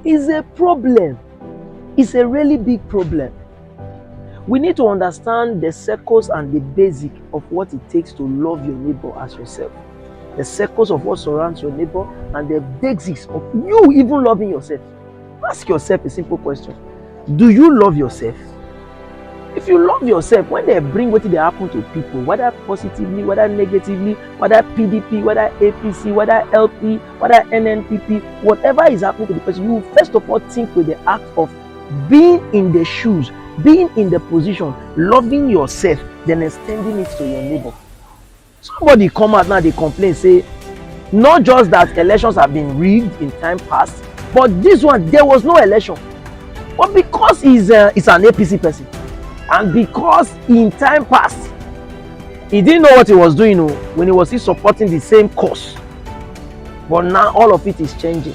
It's a problem. It's a really big problem. We need to understand the circles and the basic of what it takes to love your neighbor as yourself. The circles of what surrounds your neighbor and the basics of you even loving yourself. Ask yourself a simple question. Do you love yourself? If you love yourself, when they bring what they happen to people, whether positively, whether negatively, whether PDP, whether APC, whether LP, whether NNPP, whatever is happening to the person, you first of all think with the act of being in the shoes, being in the position, loving yourself, then extending it to your neighbor. Somebody come out now, they complain, say, not just that elections have been rigged in time past, but this one, there was no election. But because he's an APC person, and because in time past, he didn't know what he was doing when he was still supporting the same cause. But now all of it is changing.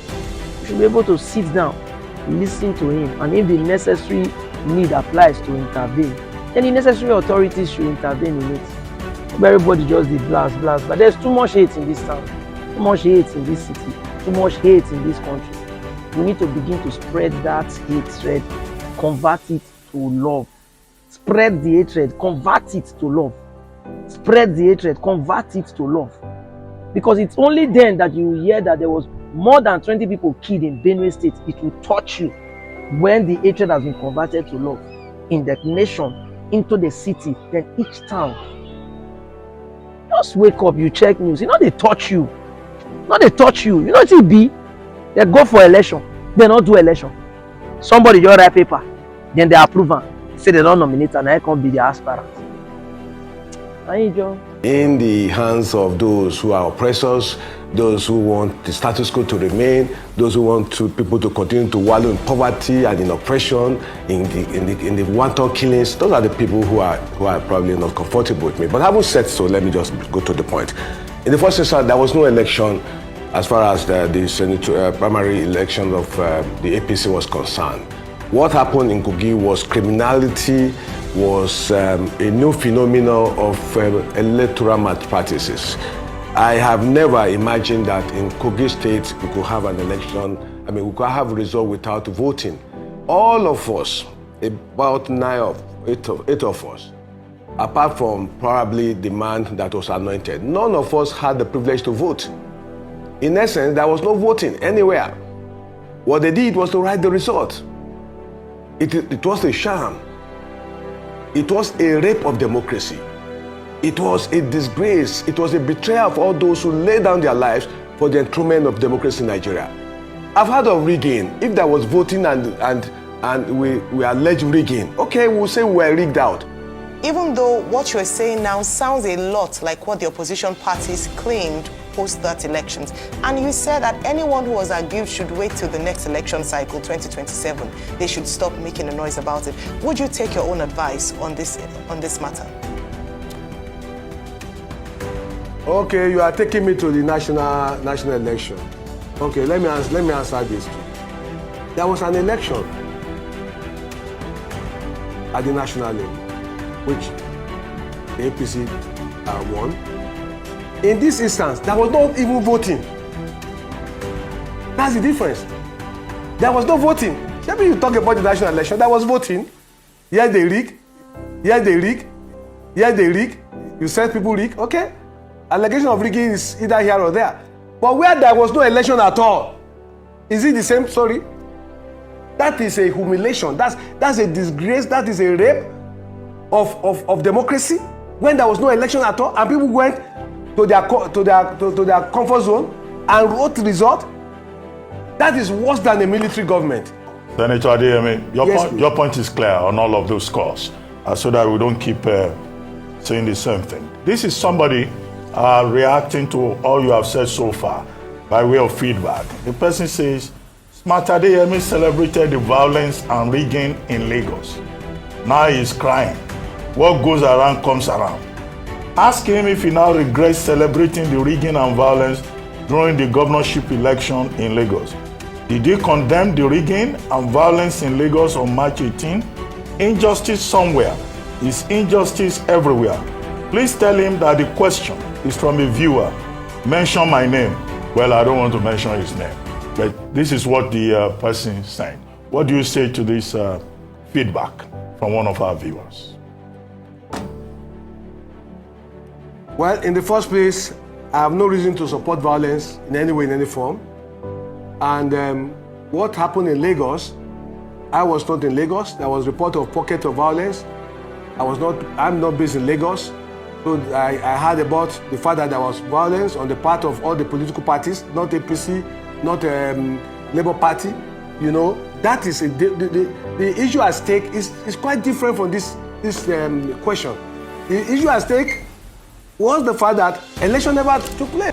You should be able to sit down, listen to him, and if the necessary need applies to intervene, then the necessary authorities should intervene in it. Everybody just did blast. But there's too much hate in this town, too much hate in this city, too much hate in this country. We need to begin to spread that hatred, convert it to love. Spread the hatred, convert it to love. Spread the hatred, convert it to love. Because it's only then that you hear that there was more than 20 people killed in Benue State. It will touch you when the hatred has been converted to love in the nation, into the city, then each town. Just wake up, you check news. You know they touch you. Not they touch you. You know what it be? They go for election. They not do election. Somebody just write paper. Then they approve am. Say they don't nominate and I can't be the aspirant. In the hands of those who are oppressors, those who want the status quo to remain, those who want people to continue to wallow in poverty and in oppression, in the wanton killings, those are the people who are probably not comfortable with me. But having said so, let me just go to the point. In the first instance, there was no election as far as the primary election of the APC was concerned. What happened in Kogi was criminality, was a new phenomenon of electoral malpractices. I have never imagined that in Kogi State we could have an election, we could have a result without voting. All of us, about eight of us, apart from probably the man that was anointed, none of us had the privilege to vote. In essence, there was no voting anywhere. What they did was to write the result. It was a sham. It was a rape of democracy. It was a disgrace. It was a betrayal of all those who laid down their lives for the enthronement of democracy in Nigeria. I've heard of rigging. If there was voting and we allege rigging, okay, we'll say we were rigged out. Even though what you're saying now sounds a lot like what the opposition parties claimed post that elections, and you said that anyone who was aggrieved should wait till the next election cycle, 2027. They should stop making a noise about it. Would you take your own advice on this matter? Okay, you are taking me to the national election. Okay, let me answer this. There was an election at the national level, which the APC won. In this instance, there was not even voting. That's the difference. There was no voting. Maybe you talk about the national election, there was voting. Here they rig, here they rig, here they rig. You said people rig, okay. Allegation of rigging is either here or there. But where there was no election at all, is it the same story? That is a humiliation. That's a disgrace. That is a rape of democracy. When there was no election at all, and people went to their comfort zone and wrote the result, that is worse than a military government. Senator Adeyemi, your point is clear on all of those scores, so that we don't keep saying the same thing. This is somebody reacting to all you have said so far by way of feedback. The person says, Smart Adeyemi celebrated the violence and rigging in Lagos. Now he's crying. What goes around comes around. Ask him if he now regrets celebrating the rigging and violence during the governorship election in Lagos. Did he condemn the rigging and violence in Lagos on March 18? Injustice somewhere is injustice everywhere. Please tell him that the question is from a viewer. Mention my name. Well, I don't want to mention his name. But this is what the person is saying. What do you say to this feedback from one of our viewers? Well, in the first place, I have no reason to support violence in any way, in any form. And what happened in Lagos, I was not in Lagos. There was a report of pocket of violence. I'm not based in Lagos. So I heard about the fact that there was violence on the part of all the political parties, not APC, not Labour Party. You know, that is the issue at stake is quite different from this question. The issue at stake was the fact that election never took place.